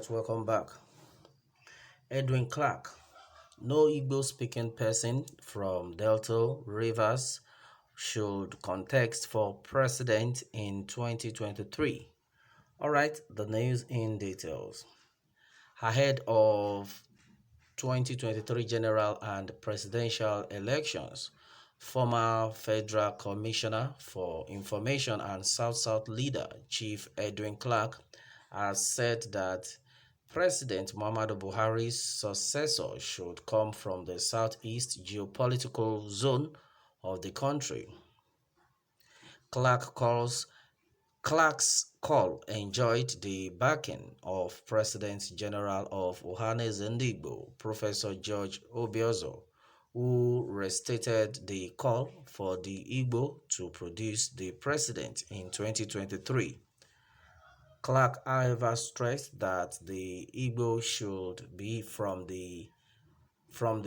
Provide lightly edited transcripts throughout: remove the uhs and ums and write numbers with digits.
right, welcome back. Edwin Clark, no Igbo speaking person from Delta Rivers should contest for president in 2023. All right, the news in details. Ahead of 2023 general and presidential elections, former Federal Commissioner for Information and South-South leader Chief Edwin Clark has said that President Muhammadu Buhari's successor should come from the southeast geopolitical zone of the country. Clark calls Clark's call enjoyed the backing of President General of Ohanaeze Ndigbo, Professor George Obiozor, who restated the call for the Igbo to produce the president in 2023. Clark, however, stressed that the Igbo should be from the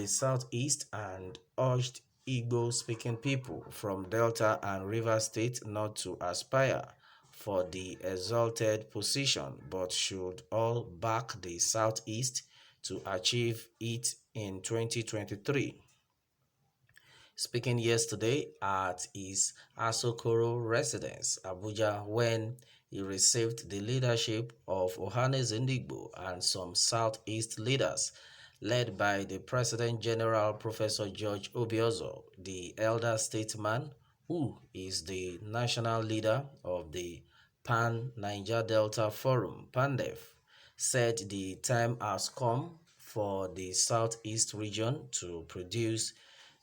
southeast and urged Igbo-speaking people from Delta and River State not to aspire for the exalted position but should all back the southeast to achieve it in 2023. Speaking yesterday at his Asokoro residence, Abuja, when he received the leadership of Ohanaeze Ndigbo and some Southeast leaders, led by the President General Professor George Obiozor, the elder statesman who is the national leader of the Pan-Niger Delta Forum, PANDEF, said the time has come for the Southeast region to produce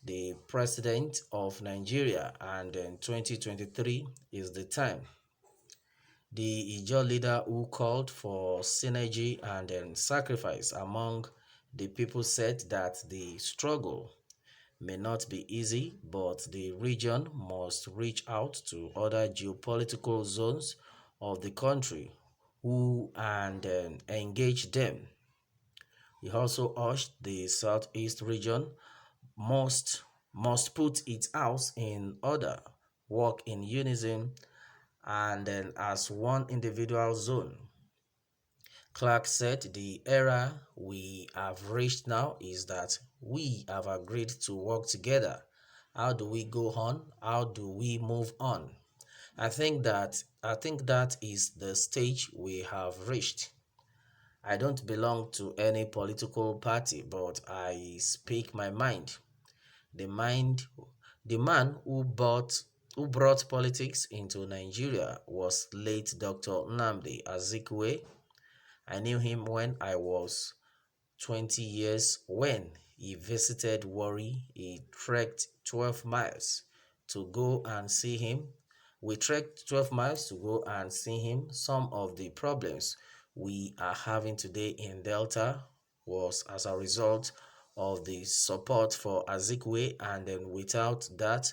the president of Nigeria, and in 2023 is the time. The Ijaw leader who called for synergy and sacrifice among the people said that the struggle may not be easy, but the region must reach out to other geopolitical zones of the country who and engage them. He also urged the Southeast region must put its house in order, work in unison, and then as one individual zone. Clark said the era we have reached now is that we have agreed to work together. How do we go on? How do we move on? I think that is the stage we have reached. I don't belong to any political party, but I speak my mind. The mind the man who brought politics into Nigeria was late Dr. Nnamdi Azikiwe. I knew him when I was 20 years. When he visited Warri, he trekked 12 miles to go and see him. We trekked 12 miles to go and see him. Some of the problems we are having today in Delta was as a result of the support for Azikiwe, and then without that,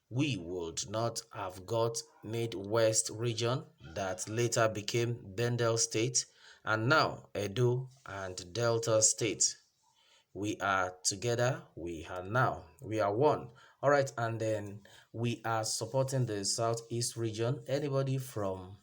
we would not have got Midwest region that later became Bendel State and now Edo and Delta State. We are together, we are one. All right, and then we are supporting the Southeast region. Anybody from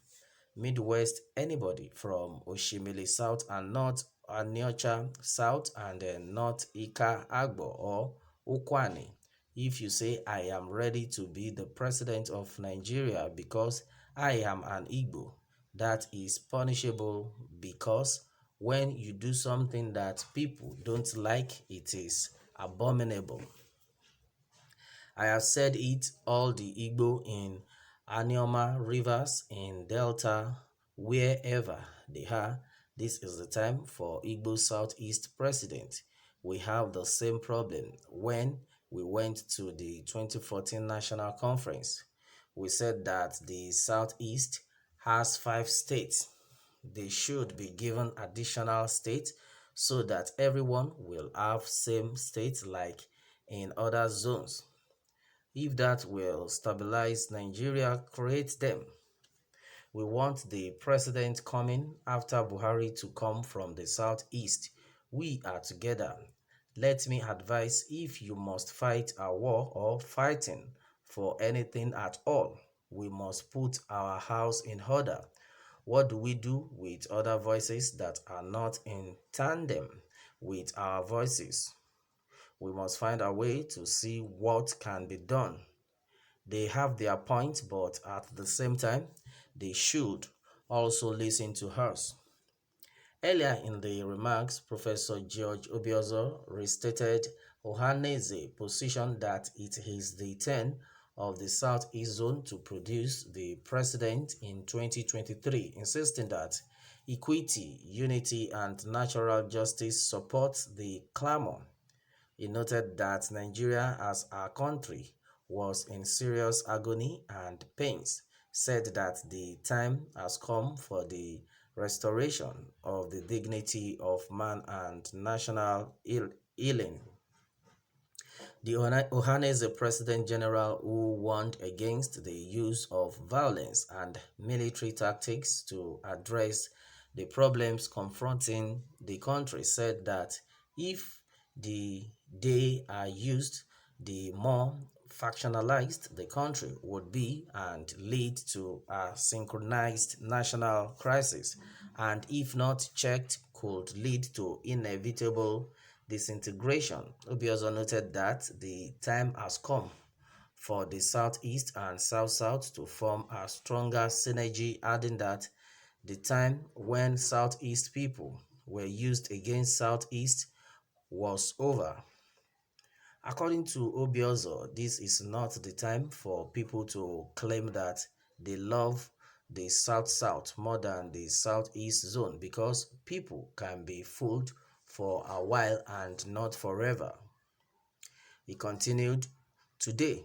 Midwest, anybody from Oshimili South and North, Aniocha South, and then North Ika Agbo or Ukwani. If you say, I am ready to be the president of Nigeria because I am an Igbo, that is punishable, because when you do something that people don't like, it is abominable. I have said it, all the Igbo in Anioma rivers, in Delta, wherever they are, this is the time for Igbo Southeast president. We have the same problem when we went to the 2014 National Conference. We said that the Southeast has 5 states. They should be given additional states so that everyone will have same states like in other zones. If that will stabilize Nigeria, create them. We want the president coming after Buhari to come from the southeast. We are together. Let me advise, if you must fight a war or fighting for anything at all, we must put our house in order. What do we do with other voices that are not in tandem with our voices? We must find a way to see what can be done. They have their point, but at the same time, they should also listen to us. Earlier in the remarks, Professor George Obiozo restated Ohanese's position that it is the turn of the Southeast Zone to produce the president in 2023, insisting that equity, unity, and natural justice support the clamor. He noted that Nigeria as a country was in serious agony and pains, said that the time has come for the restoration of the dignity of man and national healing. The Ohanese President General, who warned against the use of violence and military tactics to address the problems confronting the country, said that if they are used, the more factionalized the country would be and lead to a synchronized national crisis, and if not checked, could lead to inevitable disintegration. Obiozo noted that the time has come for the Southeast and South-South to form a stronger synergy, adding that the time when Southeast people were used against Southeast was over. According to Obiozo, this is not the time for people to claim that they love the South-South more than the Southeast zone, because people can be fooled for a while and not forever. He continued, today,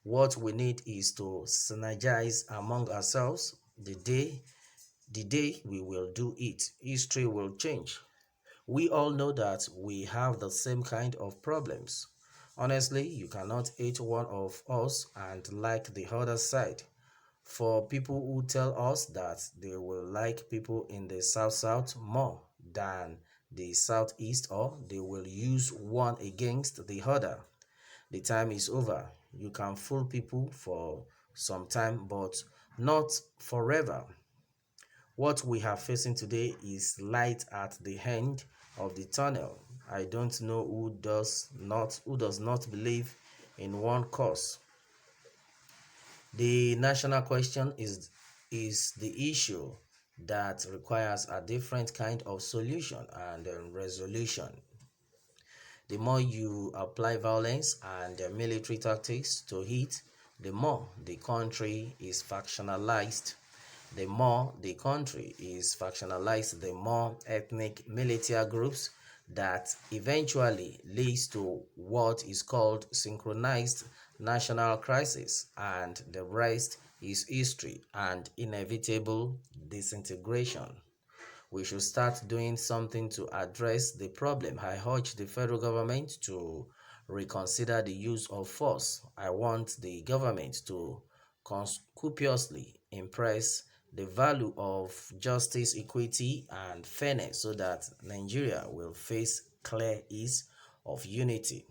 what we need is to synergize among ourselves. The day we will do it, history will change. We all know that we have the same kind of problems. Honestly, you cannot hate one of us and like the other side. For people who tell us that they will like people in the South-South more than the Southeast, or they will use one against the other, the time is over. You can fool people for some time, but not forever. What we are facing today is light at the end of the tunnel. I don't know who does not believe in one cause. The national question is the issue that requires a different kind of solution and resolution. The more you apply violence and military tactics to it, the more the country is factionalized. The more the country is factionalized, the more ethnic militia groups that eventually leads to what is called synchronized national crisis, and the rest is history and inevitable disintegration. We should start doing something to address the problem. I urge the federal government to reconsider the use of force. I want the government to conspicuously impress the value of justice, equity, and fairness, so that Nigeria will face clear ease of unity.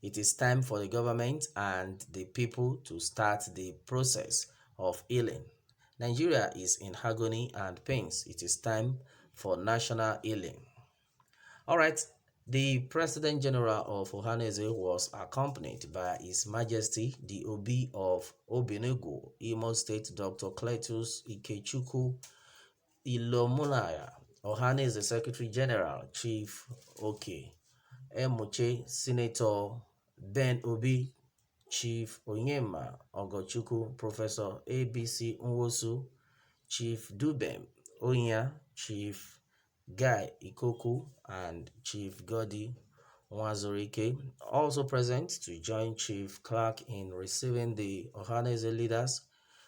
It is time for the government and the people to start the process of healing. Nigeria is in agony and pains. It is time for national healing. All right. The President General of Ohanese was accompanied by His Majesty the Obi of Obinego, Imo State, Dr. Cletus Ikechukwu Ilomulaya, Ohanese Secretary General, Chief Oke Emuche, Senator Ben Obi, Chief Onyema Ogochukwu, Professor ABC Nwosu, Chief Dubem Onya, Chief Guy Ikoku, and Chief Godi Nwazurike. Also present to join Chief Çlark in receiving the Ohanese leaders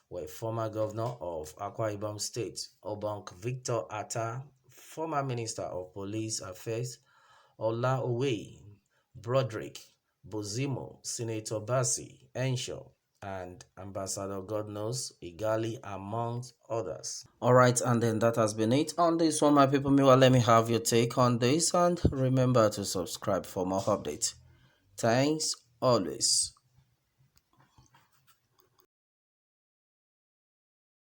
were former governor of Akwa Ibom State, Obonk Victor Atta, former Minister of Police Affairs, Ola Owe, Broderick, Bozimo, Senator Bassi, Enshaw, and Ambassador God knows Igali, among others. All right, and then that has been it on this one, my people. Meanwhile, let me have your take on this, and remember to subscribe for more updates. Thanks always.